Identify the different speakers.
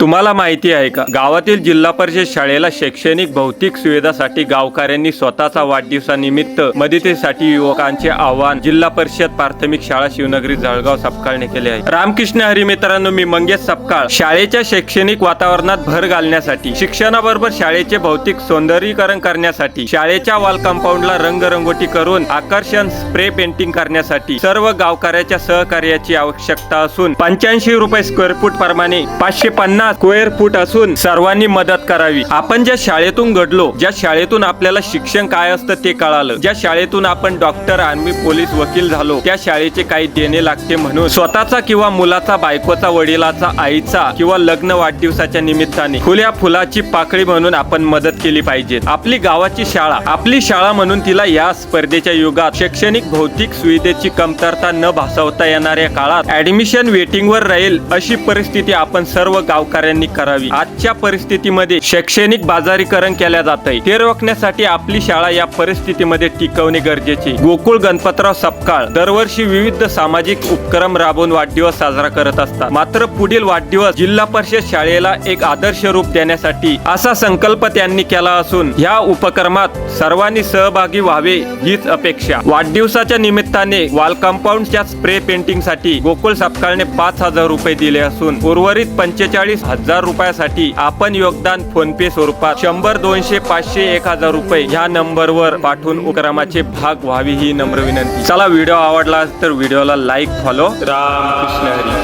Speaker 1: तुम्हाला माहिती आहे का, गावातील जिल्हा परिषद शाळेला शैक्षणिक भौतिक सुविधासाठी गावकऱ्यांनी स्वतःचा वाढदिवसानिमित्त मदतीसाठी युवकांचे आवाहन जिल्हा परिषद प्राथमिक शाळा शिवनगरी जळगाव सपकाळने केले आहे। रामकृष्ण हरी मित्रांनो, मी मंगेश सपकाळ शाळेच्या शैक्षणिक वातावरणात भर घालण्यासाठी, शिक्षणाबरोबर शाळेचे भौतिक सौंदर्यीकरण करण्यासाठी, शाळेच्या वॉल कंपाऊंडला रंगरंगोटी करून आकर्षण स्प्रे पेंटिंग करण्यासाठी सर्व गावकऱ्याच्या सहकार्याची आवश्यकता असून 85 रुपये स्क्वेअर फूट प्रमाणे 550 स्क्वेअर फूट असून सर्वांनी मदत करावी। आपण ज्या शाळेतून घडलो, ज्या शाळेतून आपल्याला शिक्षण काय असतं ते कळालं, ज्या शाळेतून आपण डॉक्टर, आर्मी, पोलीस, वकील झालो, त्या शाळेचे काही देणे लागते म्हणून स्वतःचा किंवा मुलाचा, बायकोचा, वडिलाचा, आईचा किंवा लग्न वाढदिवसाच्या निमित्ताने खुल्या फुलाची पाकळी म्हणून आपण मदत केली पाहिजे। आपली गावाची शाळा आपली शाळा म्हणून तिला या स्पर्धेच्या युगात शैक्षणिक भौतिक सुविधेची कमतरता न भासवता येणाऱ्या काळात ऍडमिशन वेटिंगवर राहील अशी परिस्थिती आपण सर्व गावकऱ्यांनी करावी। आजच्या परिस्थितीमध्ये शैक्षणिक बाजारीकरण केल्या जात आहे, ते रोखण्यासाठी आपली शाळा या परिस्थितीमध्ये टिकवणे गरजेचे। गोकुळ गणपतराव सपकाळ दरवर्षी विविध सामाजिक उपक्रम राबवून वाढदिवस साजरा करत असतात, मात्र पुढील वाढदिवस जिल्हा परिषद शाळेला एक आदर्श रूप देण्यासाठी असा संकल्प त्यांनी केला असून ह्या उपक्रमात सर्वांनी सहभागी व्हावे हीच अपेक्षा। वाढदिवसाच्या निमित्ताने वॉल कंपाऊंडच्या स्प्रे पेंटिंग साठी गोकुळ सपकाळने 5000 रुपये दिले असून उर्वरित 45,000 रुपयासाठी आपण योगदान फोन पे स्वरूपात 100, 200, 500, 1000 रुपये ह्या नंबरवर पाठवून उपक्रमाचे भाग व्हावी ही नम्र विनंती। चला, व्हिडिओ आवडला तर व्हिडिओला लाईक, फॉलो। रामकृष्ण हरी।